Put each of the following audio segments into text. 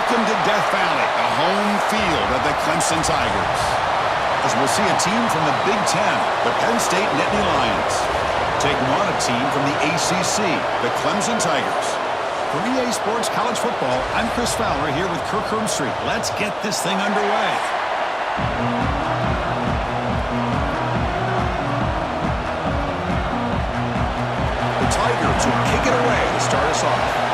Welcome to Death Valley, the home field of the Clemson Tigers. As we'll see a team from the Big Ten, the Penn State Nittany Lions, taking on a team from the ACC, the Clemson Tigers. For EA Sports College Football, I'm Chris Fowler here with Kirk Pinstripe. Let's get this thing underway. The Tigers will kick it away to start us off.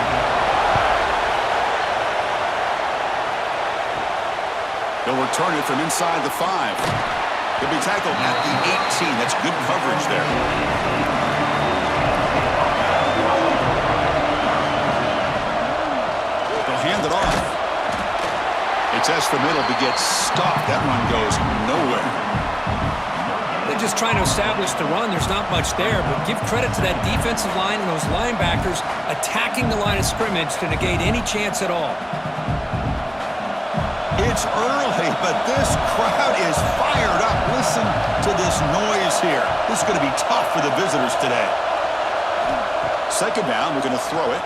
They'll return it from inside the 5. He'll be tackled at the 18. That's good coverage there. They'll hand it off. They test the middle, but gets stopped. That run goes nowhere. They're just trying to establish the run. There's not much there, but give credit to that defensive line and those linebackers attacking the line of scrimmage to negate any chance at all. It's early, but this crowd is fired up. Listen to this noise here. This is going to be tough for the visitors today. Second down, we're going to throw it.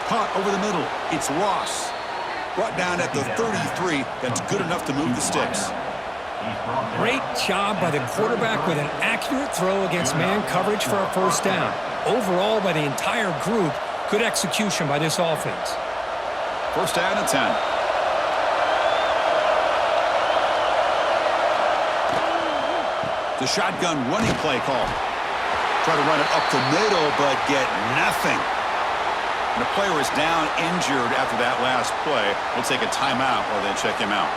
Caught over the middle. It's Ross. Brought down at the 33. That's good enough to move the sticks. Great job by the quarterback with an accurate throw against man coverage for a first down. Overall, by the entire group, good execution by this offense. First down and 10. The shotgun running play call. Try to run it up the middle, but get nothing. And the player is down injured after that last play. We'll take a timeout while they check him out.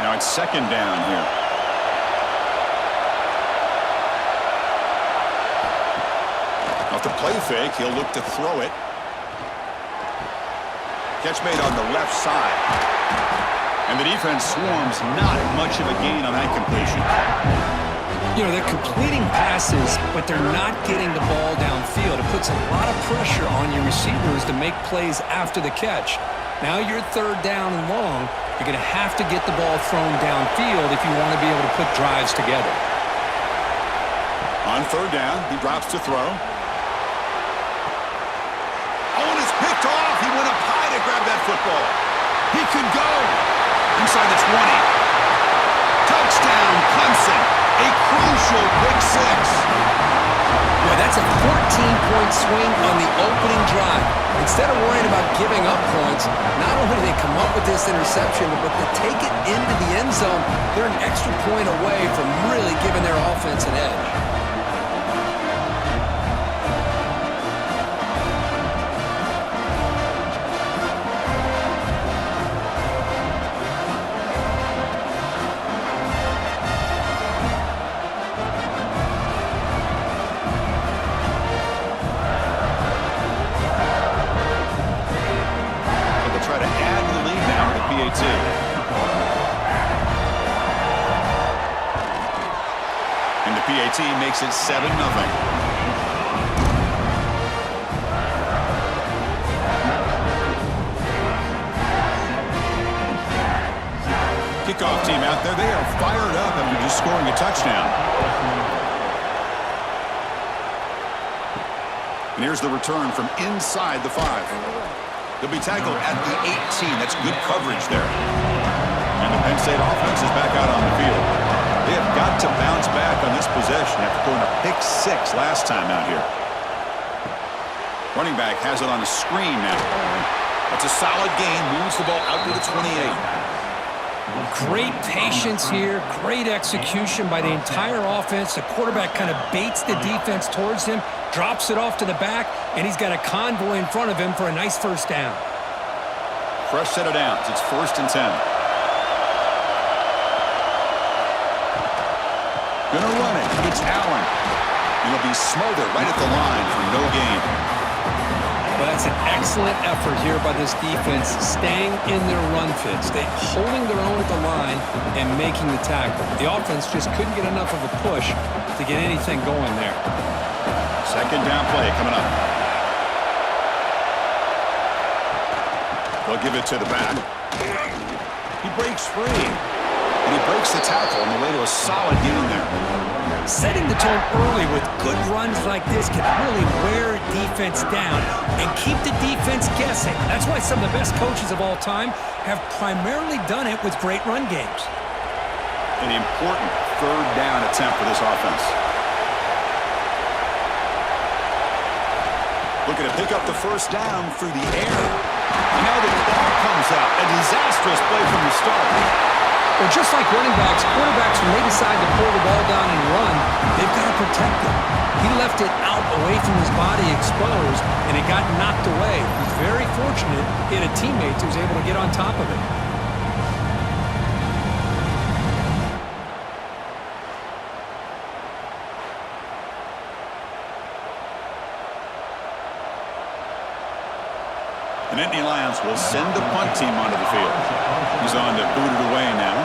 Now it's second down here. Off the play fake, he'll look to throw it. Catch made on the left side. And the defense swarms, not much of a gain on that completion. You know, they're completing passes, but they're not getting the ball downfield. It puts a lot of pressure on your receivers to make plays after the catch. Now you're third down and long. You're going to have to get the ball thrown downfield if you want to be able to put drives together. On third down, he drops to throw. Oh, and it's picked off. He went up high to grab that football. He could go. Inside the 20. Touchdown, Clemson. A crucial pick six. Boy, that's a 14-point swing on the opening drive. Instead of worrying about giving up points, not only do they come up with this interception, but to take it into the end zone, they're an extra point away from really giving their offense an edge. And the PAT makes it 7-0. Kickoff team out there. They are fired up after just scoring a touchdown. And here's the return from inside the 5. They'll be tackled at the 18. That's good coverage there. And the Penn State offense is back out on the field. They have got to bounce back on this possession after throwing a pick 6 last time out here. Running back has it on the screen now. That's a solid gain. Moves the ball out to the 28. Great patience here. Great execution by the entire offense. The quarterback kind of baits the defense towards him, drops it off to the back, and he's got a convoy in front of him for a nice first down. Fresh set of downs. It's 1st and 10. Gonna run it. It's Allen. And he'll be smothered right at the line for no gain. Well, that's an excellent effort here by this defense, staying in their run fits. They're holding their own at the line and making the tackle. The offense just couldn't get enough of a push to get anything going there. Second down play coming up. They'll give it to the back. He breaks free. And he breaks the tackle on the way to a solid gain there. Setting the tone early with good runs like this can really wear a defense down and keep the defense guessing. That's why some of the best coaches of all time have primarily done it with great run games. An important third down attempt for this offense. Looking to pick up the first down through the air. And now the ball comes out. A disastrous play from the start. Well, just like running backs, quarterbacks, when they decide to pull the ball down and run, they've got to protect it. He left it out away from his body exposed, and it got knocked away. He was very fortunate he had a teammate who was able to get on top of it. The Nittany Lions will send the punt team onto the field. He's on to boot it away now.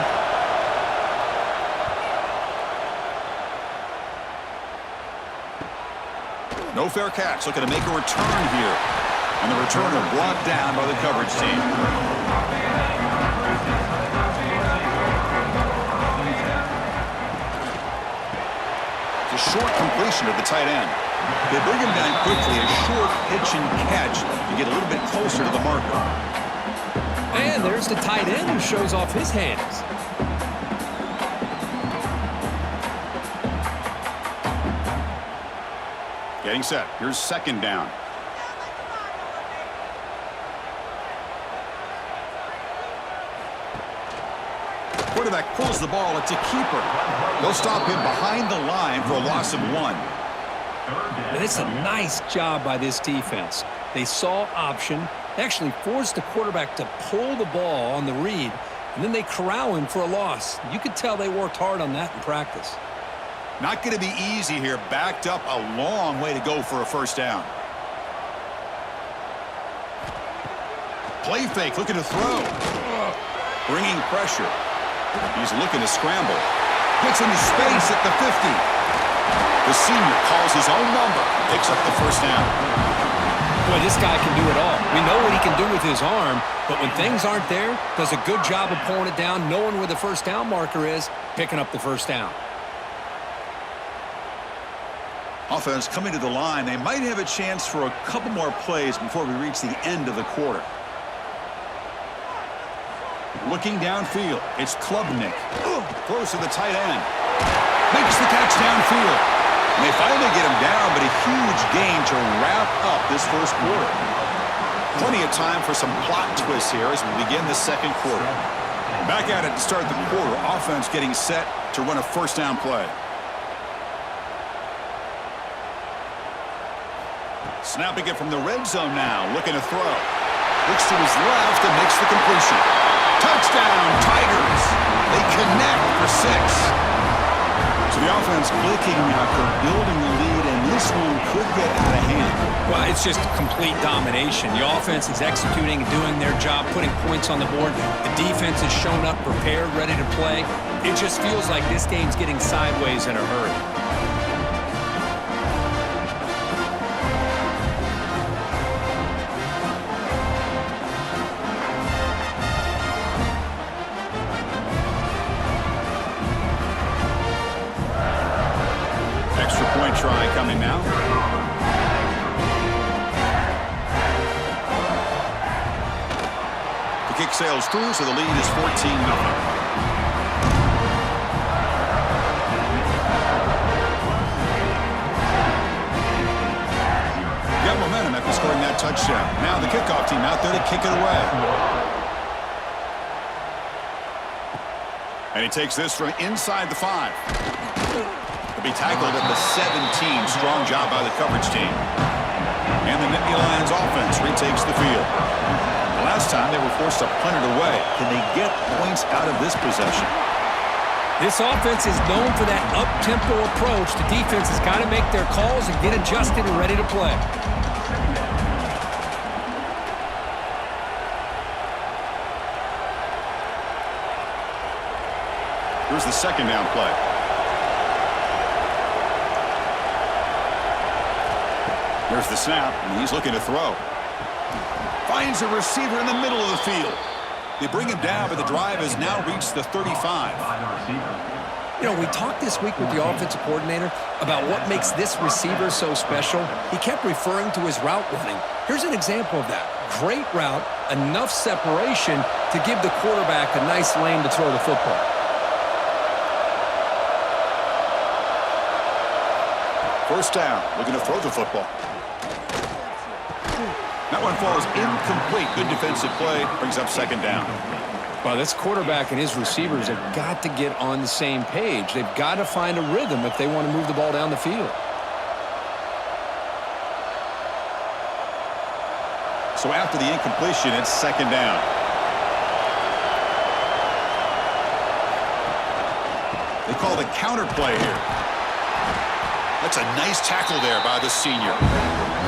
No fair catch. Looking to make a return here. And the returner brought down by the coverage team. It's a short completion of the tight end. They bring him down quickly, a short pitch and catch to get a little bit closer to the marker. And there's the tight end who shows off his hands. Getting set. Here's second down. Quarterback pulls the ball. It's a keeper. They'll stop him behind the line for a loss of 1. And it's a nice job by this defense. They saw option, they actually forced the quarterback to pull the ball on the read, and then they corral him for a loss. You could tell they worked hard on that in practice. Not going to be easy here. Backed up a long way to go for a first down. Play fake, looking to throw. Bringing pressure. He's looking to scramble. Gets into space at the 50. The senior calls his own number, picks up the first down. Boy, this guy can do it all. We know what he can do with his arm, but when things aren't there, does a good job of pulling it down, knowing where the first down marker is, picking up the first down. Offense coming to the line. They might have a chance for a couple more plays before we reach the end of the quarter. Looking downfield, it's Klubnik. Close to the tight end. Makes the catch downfield. And they finally get him down, but a huge gain to wrap up this first quarter. Plenty of time for some plot twists here as we begin the second quarter. Back at it to start the quarter. Offense getting set to run a first down play. Snapping it from the red zone now. Looking to throw. Looks to his left and makes the completion. Touchdown, Tigers. They connect for 6. So the offense clicking after building the lead, and this one could get out of hand. Well, it's just complete domination. The offense is executing and doing their job, putting points on the board. The defense has shown up, prepared, ready to play. It just feels like this game's getting sideways in a hurry. Try coming now. The kick sails through, so the lead is 14-0. Got momentum after scoring that touchdown. Now the kickoff team out there to kick it away. And he takes this from inside the 5. Be tackled at the 17. Strong job by the coverage team. And the Nittany Lions offense retakes the field. The last time they were forced to punt it away. Can they get points out of this possession? This offense is known for that up-tempo approach. The defense has got to make their calls and get adjusted and ready to play. Here's the second down play. There's the snap, and he's looking to throw. Finds a receiver in the middle of the field. They bring him down, but the drive has now reached the 35. You know, we talked this week with the offensive coordinator about what makes this receiver so special. He kept referring to his route running. Here's an example of that. Great route, enough separation to give the quarterback a nice lane to throw the football. First down, looking to throw the football. That one falls incomplete. Good defensive play, brings up second down. Well, this quarterback and his receivers have got to get on the same page. They've got to find a rhythm if they want to move the ball down the field. So after the incompletion, it's second down. They call the counter play here. That's a nice tackle there by the senior.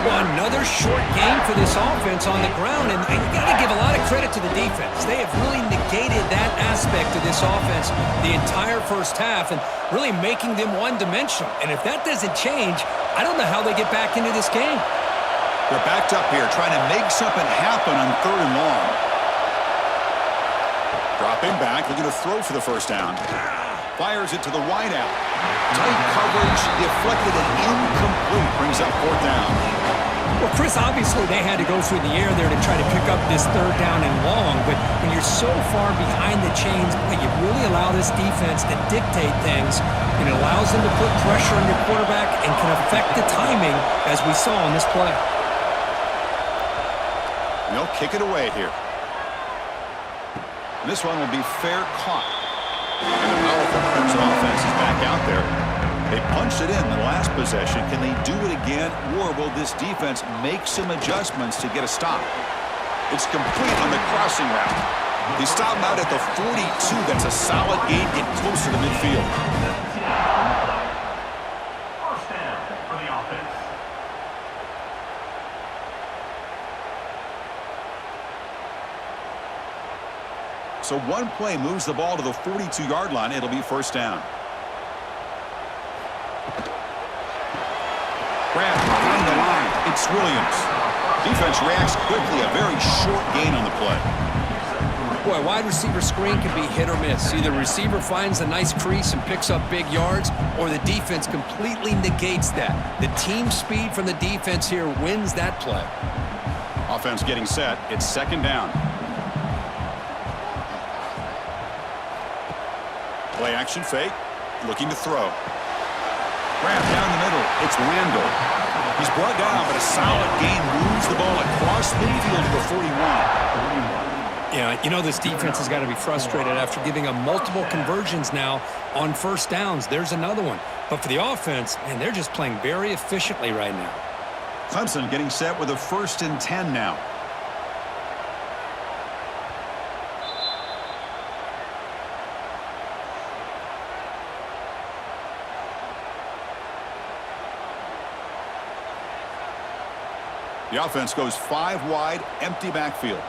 Well, another short game for this offense on the ground, and you got to give a lot of credit to the defense. They have really negated that aspect of this offense the entire first half and really making them one-dimensional. And if that doesn't change, I don't know how they get back into this game. They're backed up here trying to make something happen on third and long. Dropping back, looking to throw for the first down. Fires it to the wideout. Tight coverage, deflected and incomplete. Brings up fourth down. Well, Chris, obviously they had to go through the air there to try to pick up this third down and long, but when you're so far behind the chains, boy, you really allow this defense to dictate things, and it allows them to put pressure on your quarterback and can affect the timing, as we saw on this play. They'll kick it away here. And this one will be fair caught. And the powerful Clemson offense is back out there. They punched it in the last possession. Can they do it again, or will this defense make some adjustments to get a stop? It's complete on the crossing route. They stop him out at the 42. That's a solid gain, get closer to midfield. First down for the offense. So one play moves the ball to the 42-yard line. It'll be first down. Grab behind the line. It's Williams. Defense reacts quickly. A very short gain on the play. Boy, wide receiver screen can be hit or miss. Either the receiver finds a nice crease and picks up big yards, or the defense completely negates that. The team speed from the defense here wins that play. Offense getting set. It's second down. Play action fake. Looking to throw. Grab down the middle. It's Randall. He's brought down, but a solid gain moves the ball across midfield to the 41. Yeah, you know this defense has got to be frustrated after giving them multiple conversions now on first downs. There's another one. But for the offense, man, they're just playing very efficiently right now. Clemson getting set with a 1st and 10 now. The offense goes 5 wide, empty backfield.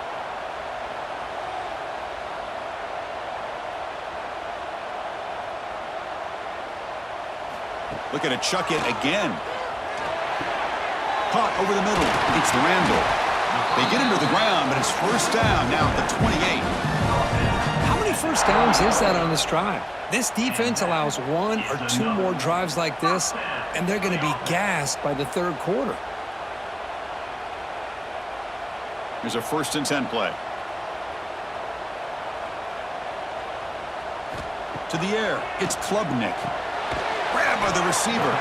Looking to chuck it again. Caught over the middle. It's Randall. They get him to the ground, but it's first down now at the 28. How many first downs is that on this drive? This defense allows 1 or 2 more drives like this, and they're going to be gassed by the third quarter. Here's a 1st and 10 play. To the air. It's Klubnik. Grab by the receiver.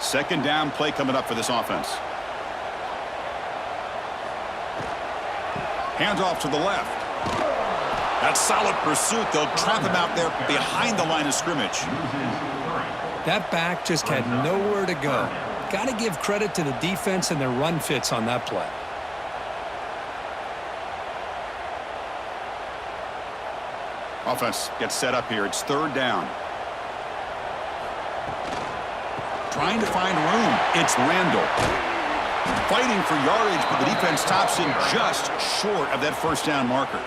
Second down play coming up for this offense. Hands off to the left. That's solid pursuit. They'll trap him out there behind the line of scrimmage. That back just had nowhere to go. Got to give credit to the defense and their run fits on that play. Offense gets set up here. It's third down. Trying to find room. It's Randall. Fighting for yardage, but the defense stops him just short of that first down marker.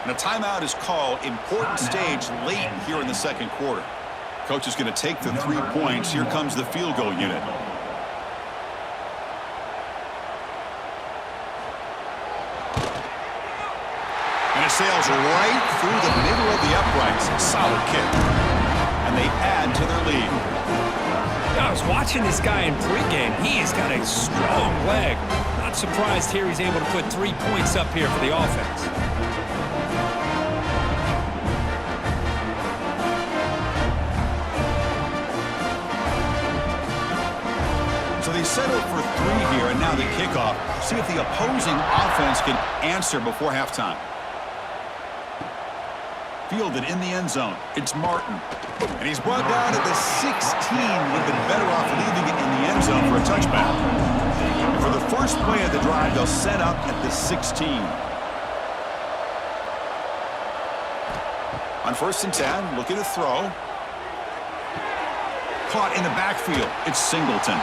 And a timeout is called. Important stage late here in the second quarter. Coach is going to take the 3 points. Here comes the field goal unit. And it sails right through the middle of the uprights. Solid kick. And they add to their lead. I was watching this guy in pregame. He's got a strong leg. Not surprised here he's able to put 3 points up here for the offense. So they settle for 3 here, and now the kickoff. See if the opposing offense can answer before halftime. Fielded in the end zone. It's Martin. And he's brought down at the 16. Would have been better off leaving it in the end zone for a touchback. And for the first play of the drive, they'll set up at the 16. On 1st and 10, looking to throw. Caught in the backfield. It's Singleton.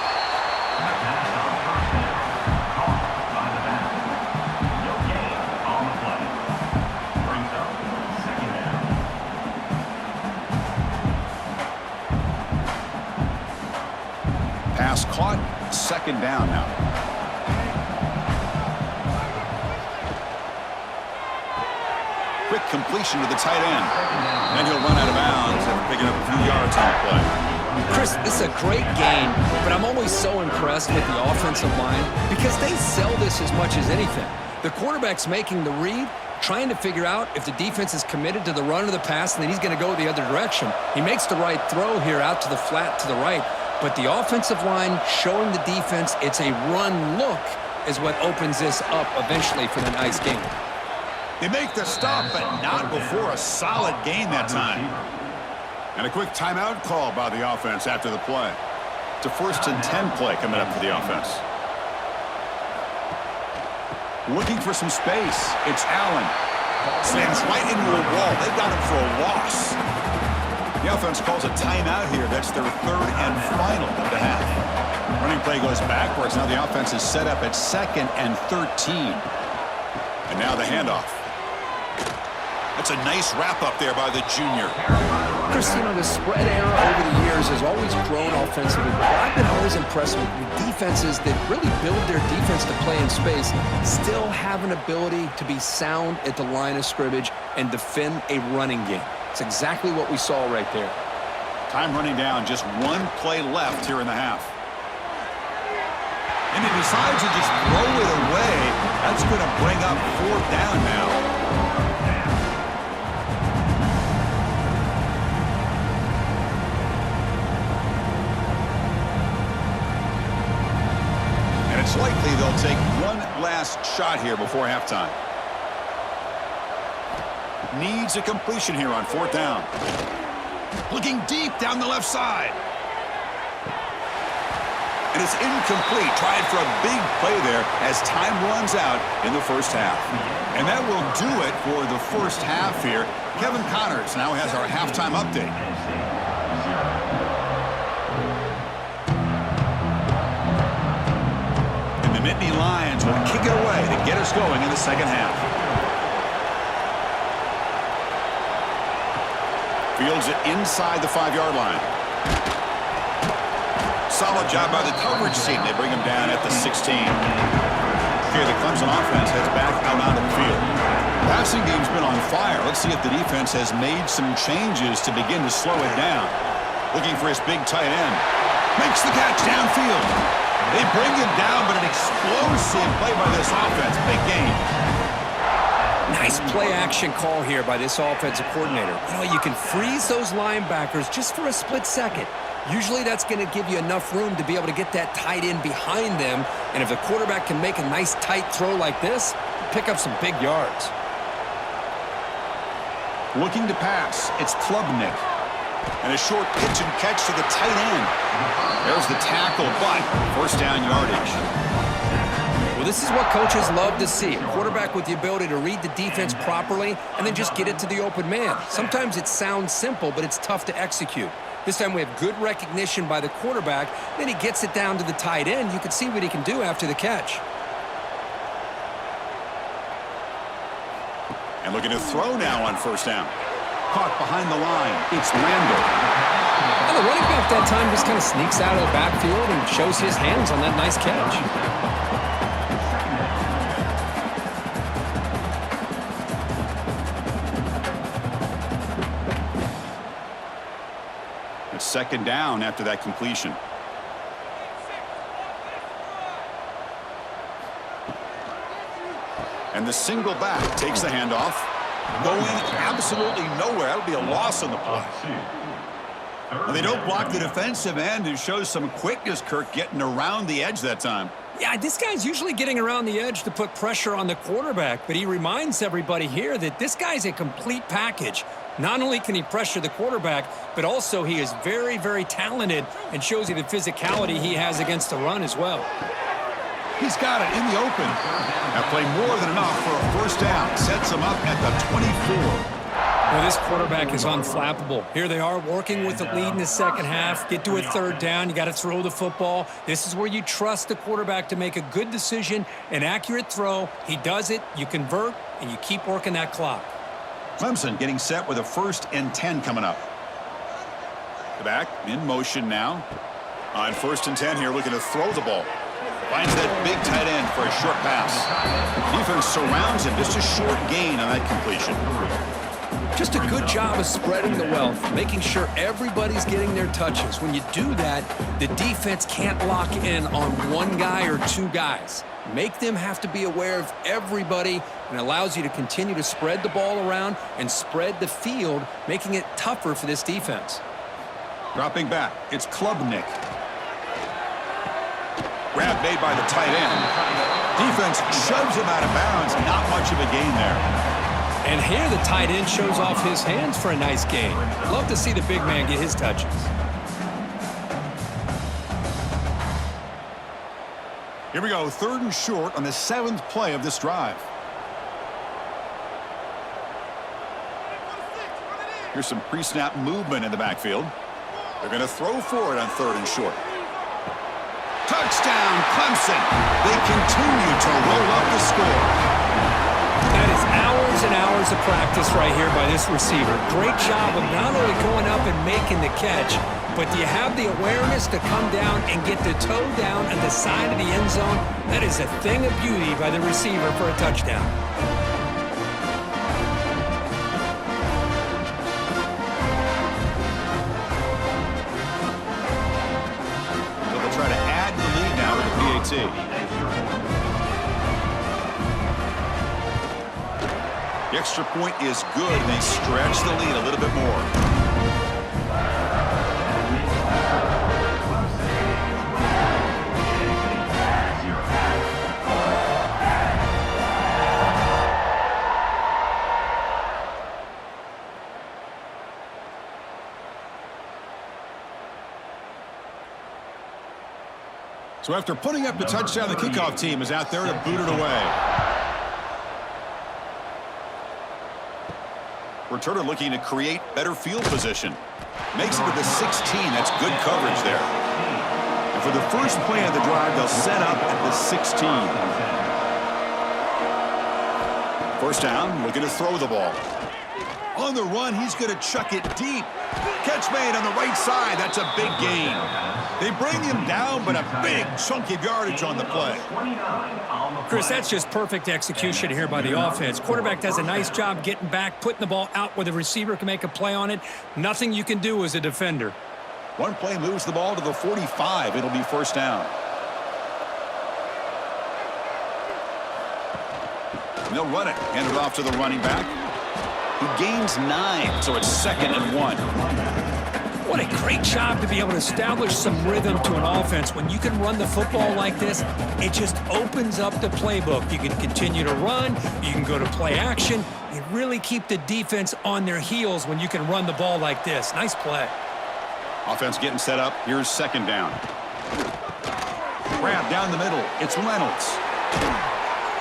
Pass caught, 2nd down now. Quick completion to the tight end. And he'll run out of bounds after picking up a few yards on the play. Chris, this is a great game, but I'm always so impressed with the offensive line because they sell this as much as anything. The quarterback's making the read, trying to figure out if the defense is committed to the run or the pass, and then he's going to go the other direction. He makes the right throw here out to the flat to the right. But the offensive line showing the defense it's a run look is what opens this up eventually for the nice game. They make the stop, but not before a solid gain that time. And a quick timeout call by the offense after the play. It's a 1st and 10 play coming up for the offense. Looking for some space. It's Allen. Slams right into a wall. They got him for a loss. The offense calls a timeout here. That's their 3rd and final of the half. Running play goes backwards. Now the offense is set up at 2nd and 13. And now the handoff. That's a nice wrap up there by the junior. Chris, you know, the spread era over the years has always grown offensively. But I've been always impressed with the defenses that really build their defense to play in space, still have an ability to be sound at the line of scrimmage and defend a running game. It's exactly what we saw right there. Time running down, just 1 play left here in the half. And he decides to just throw it away. That's going to bring up 4th down now. And it's likely they'll take one last shot here before halftime. Needs a completion here on 4th down. Looking deep down the left side. And it's incomplete. Tried for a big play there as time runs out in the first half. And that will do it for the first half here. Kevin Connors now has our halftime update. And the Nittany Lions will kick it away to get us going in the second half. Fields it inside the 5-yard line. Solid job by the coverage team. They bring him down at the 16. Here, the Clemson offense heads back out onto the field. Passing game's been on fire. Let's see if the defense has made some changes to begin to slow it down. Looking for his big tight end. Makes the catch downfield. They bring him down, but an explosive play by this offense. Big game. Nice play-action call here by this offensive coordinator. You know, you can freeze those linebackers just for a split second. Usually that's going to give you enough room to be able to get that tight end behind them. And if the quarterback can make a nice tight throw like this, pick up some big yards. Looking to pass. It's Klubnik. And a short pitch and catch to the tight end. There's the tackle, but 1st down yardage. Well, this is what coaches love to see. A quarterback with the ability to read the defense properly and then just get it to the open man. Sometimes it sounds simple, but it's tough to execute. This time we have good recognition by the quarterback. Then he gets it down to the tight end. You can see what he can do after the catch. And looking to throw now on 1st down. Caught behind the line. It's Randall. the running back that time just kind of sneaks out of the backfield and shows his hands on that nice catch. It's second down after that completion. And the single back takes the handoff. Going absolutely nowhere. That would be a loss on the play. They don't block the defensive end and shows some quickness, Kirk, getting around the edge that time. Yeah, this guy's usually getting around the edge to put pressure on the quarterback, but he reminds everybody here that this guy's a complete package. Not only can he pressure the quarterback, but also he is very, very talented and shows you the physicality he has against the run as well. He's got it in the open. That play more than enough for a first down. Sets him up at the 24. Well, this quarterback is unflappable. Here they are working with the lead in the second half. Get to a third down. You got to throw the football. This is where you trust the quarterback to make a good decision, an accurate throw. He does it. You convert, and you keep working that clock. Clemson getting set with a 1st and 10 coming up. The back in motion now. On 1st and 10 here, looking to throw the ball. Finds that big tight end for a short pass. Defense surrounds him. Just a short gain on that completion. Just a good job of spreading the wealth, making sure everybody's getting their touches. When you do that, the defense can't lock in on one guy or two guys. Make them have to be aware of everybody, and allows you to continue to spread the ball around and spread the field, making it tougher for this defense. Dropping back, it's Klubnik. Grab made by the tight end. Defense shoves him out of bounds. Not much of a gain there. And here the tight end shows off his hands for a nice gain. Love to see the big man get his touches. Here we go, 3rd and short on the 7th play of this drive. Here's some pre-snap movement in the backfield. They're going to throw for it on 3rd and short. Touchdown, Clemson. They continue to roll up the score. That is hours and hours of practice right here by this receiver. Great job of not only going up and making the catch, but do you have the awareness to come down and get the toe down at the side of the end zone? That is a thing of beauty by the receiver for a touchdown. So they'll try to add the lead now with the PAT. The extra point is good, and they stretch the lead a little bit more. So after putting up the touchdown, the kickoff team is out there to boot it away. Returner looking to create better field position. Makes it to the 16. That's good coverage there. And for the first play of the drive, they'll set up at the 16. First down, looking to throw the ball. On the run, he's going to chuck it deep. Catch made on the right side. That's a big gain. They bring him down, but a big chunk of yardage on the play. Chris, that's just perfect execution here by the offense. Quarterback does a nice job getting back, putting the ball out where the receiver can make a play on it. Nothing you can do as a defender. One play moves the ball to the 45. It'll be first down. And they'll run it. Hand it off to the running back. He gains 9, so it's 2nd and 1. What a great job to be able to establish some rhythm to an offense. When you can run the football like this, it just opens up the playbook. You can continue to run. You can go to play action. You really keep the defense on their heels when you can run the ball like this. Nice play. Offense getting set up. Here's 2nd down. Grab down the middle. It's Reynolds.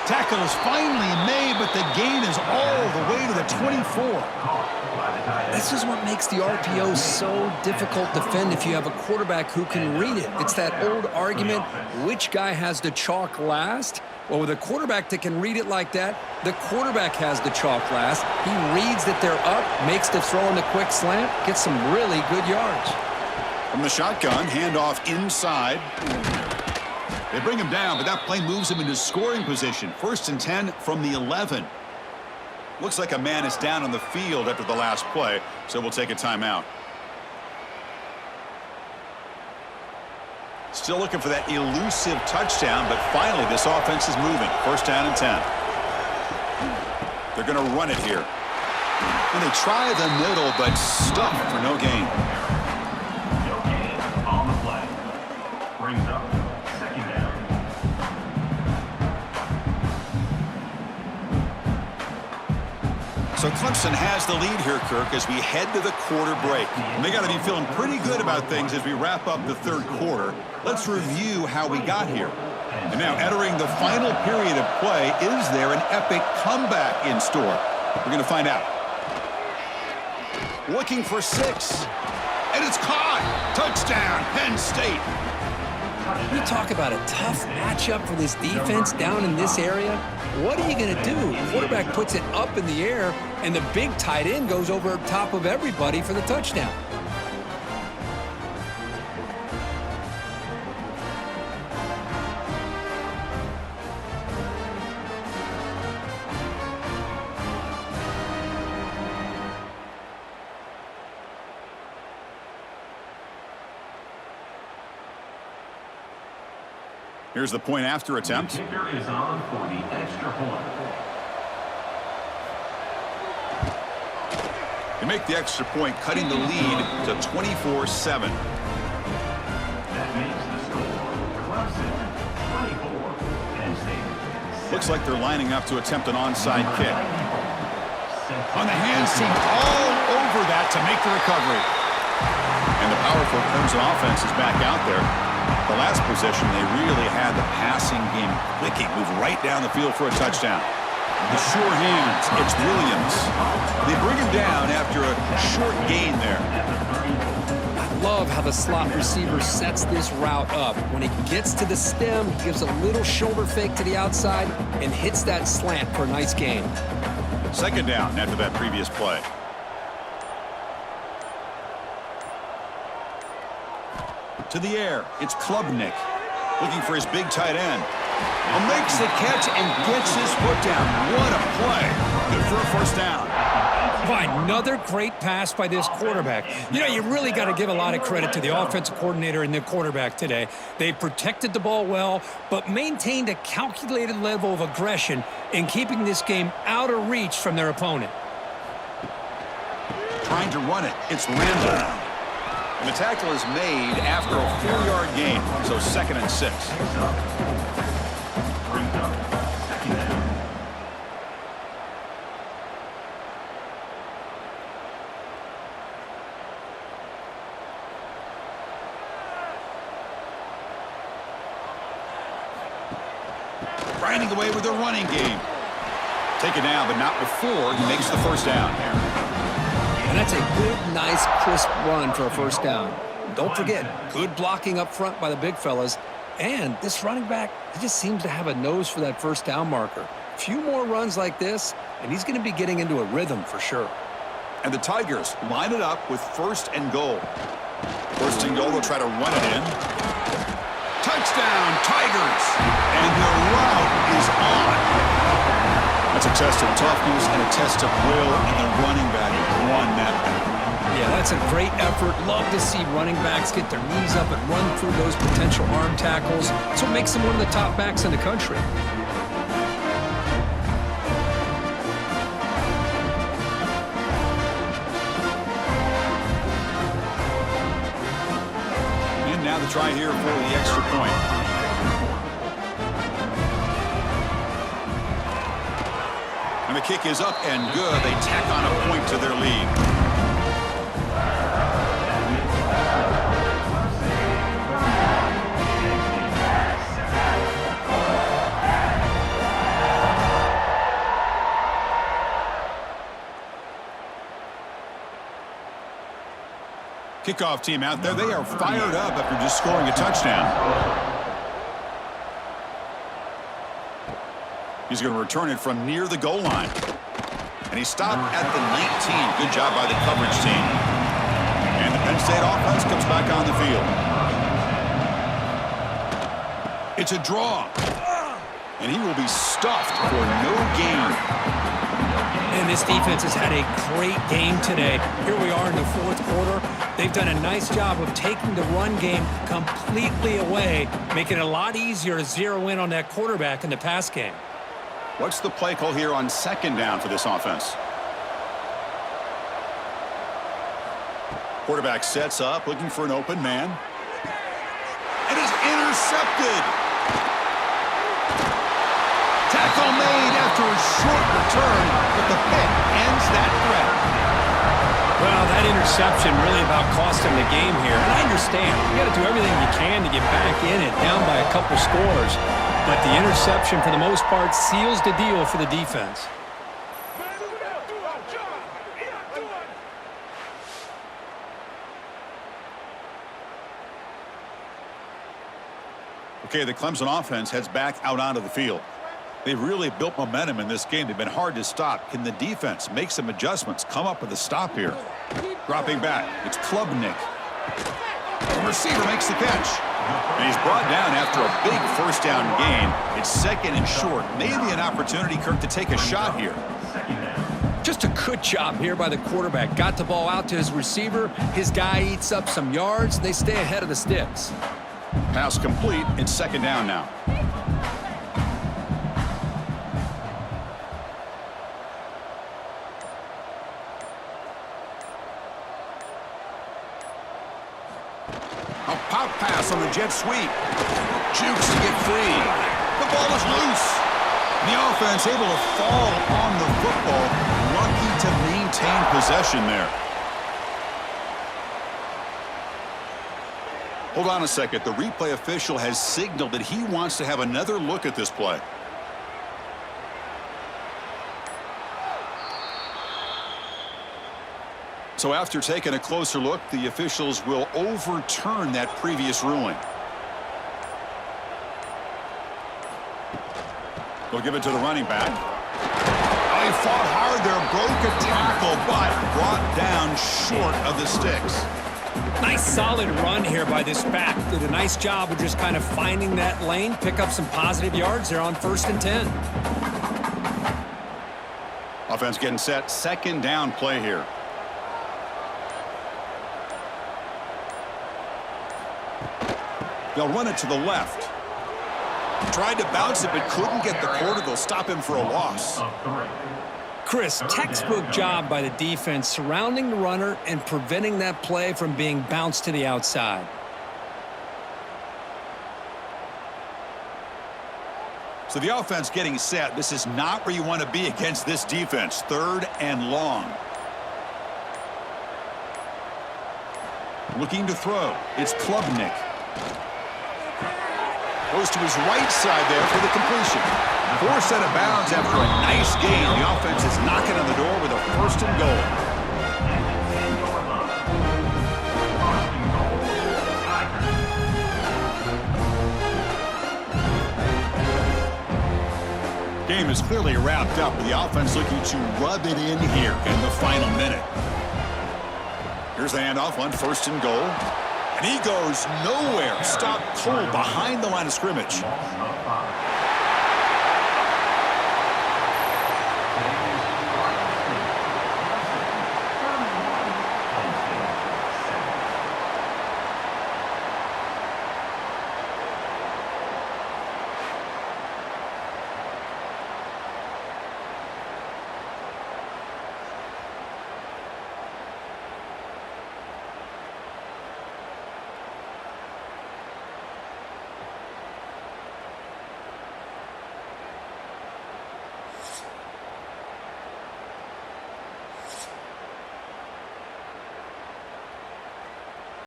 Tackle is finally made, but the gain is all the way to the 24. This is what makes the RPO so difficult to defend if you have a quarterback who can read it. It's that old argument, which guy has the chalk last? Well, with a quarterback that can read it like that, the quarterback has the chalk last. He reads that they're up, makes the throw in the quick slant, gets some really good yards. From the shotgun, handoff inside. They bring him down, but that play moves him into scoring position. 1st and 10 from the 11. Looks like a man is down on the field after the last play, so we'll take a timeout. Still looking for that elusive touchdown, but finally this offense is moving. 1st down and 10. They're going to run it here. And they try the middle, but stuffed for no gain. No gain on the play. Brings up 2nd down. So Clemson has the lead here, Kirk, as we head to the quarter break. And they got to be feeling pretty good about things as we wrap up the 3rd quarter. Let's review how we got here. And now entering the final period of play, is there an epic comeback in store? We're going to find out. Looking for 6. And it's caught. Touchdown, Penn State. You talk about a tough matchup for this defense down in this area. What are you going to do? The quarterback puts it up in the air, and the big tight end goes over top of everybody for the touchdown. Here's the point after attempt. The kicker is on for the extra point. They make the extra point, cutting the lead to 24-7. That makes the score Clemson 24, Penn State. Looks like they're lining up to attempt an onside kick. On the hands team all over that to make the recovery. And the powerful Clemson offense is back out there. The last possession, they really had the passing game clicking, moved right down the field for a touchdown. The sure hands, it's Williams. They bring him down after a short gain there. I love how the slot receiver sets this route up. When he gets to the stem, he gives a little shoulder fake to the outside and hits that slant for a nice gain. 2nd down after that previous play. To the air, it's Klubnik looking for his big tight end. Makes the catch and gets his foot down. What a play. Good for a 1st down. Another great pass by this quarterback. You know, you really got to give a lot of credit to the offensive coordinator and the quarterback today. They protected the ball well, but maintained a calculated level of aggression in keeping this game out of reach from their opponent. Trying to run it. It's Randall. And the tackle is made after a 4-yard gain, so 2nd and 6. Brings up 2nd down. Grinding away with the running game. Take it now, but not before he makes the 1st down here. And that's a good, nice, crisp run for a 1st down. Don't forget, good blocking up front by the big fellas. And this running back, he just seems to have a nose for that 1st down marker. A few more runs like this, and he's going to be getting into a rhythm for sure. And the Tigers line it up with 1st and goal. 1st and goal, they'll try to run it in. Touchdown, Tigers! And the route is on. That's a test of toughness and a test of will, and the running back won that battle. Yeah, that's a great effort. Love to see running backs get their knees up and run through those potential arm tackles. That's what makes them one of the top backs in the country. And now the try here for the extra point. And the kick is up and good. They tack on a point to their lead. Kickoff team out there. They are fired up after just scoring a touchdown. He's going to return it from near the goal line. And he stopped at the 19. Good job by the coverage team. And the Penn State offense offense comes back on the field. It's a draw. And he will be stuffed for no gain. And this defense has had a great game today. Here we are in the fourth quarter. They've done a nice job of taking the run game completely away, making it a lot easier to zero in on that quarterback in the pass game. What's the play call here on second down for this offense? Quarterback sets up, looking for an open man. And is intercepted. Tackle made after a short return, but the pick ends that threat. Well, that interception really about cost him the game here. And I understand. You got to do everything you can to get back in it, down by a couple scores. But the interception, for the most part, seals the deal for the defense. Okay, the Clemson offense heads back out onto the field. They've really built momentum in this game. They've been hard to stop. Can the defense make some adjustments, come up with a stop here? Dropping back, it's Klubnik. The receiver makes the catch. And he's brought down after a big first down gain. It's second and short. Maybe an opportunity, Kirk, to take a shot here. Just a good job here by the quarterback. Got the ball out to his receiver. His guy eats up some yards. They stay ahead of the sticks. Pass complete. It's second down now. A pop pass on the jet sweep. Jukes to get free. The ball is loose. The offense able to fall on the football. Lucky to maintain possession there. Hold on a second. The replay official has signaled that he wants to have another look at this play. So after taking a closer look, the officials will overturn that previous ruling. They'll give it to the running back. Oh, he fought hard there, broke a tackle, but brought down short of the sticks. Nice solid run here by this back. Did a nice job of just kind of finding that lane, pick up some positive yards there on 1st and 10. Offense getting set, second down play here. They'll run it to the left. Tried to bounce it, but couldn't get the quarter. They'll stop him for a loss. Chris, textbook job by the defense surrounding the runner and preventing that play from being bounced to the outside. So the offense getting set. This is not where you want to be against this defense. 3rd and long. Looking to throw. It's Klubnik. Goes to his right side there for the completion. Forced out of bounds after a nice gain. The offense is knocking on the door with a 1st and goal. Game is clearly wrapped up with the offense looking to rub it in here in the final minute. Here's the handoff on 1st and goal. And he goes nowhere. Stopped cold behind the line of scrimmage.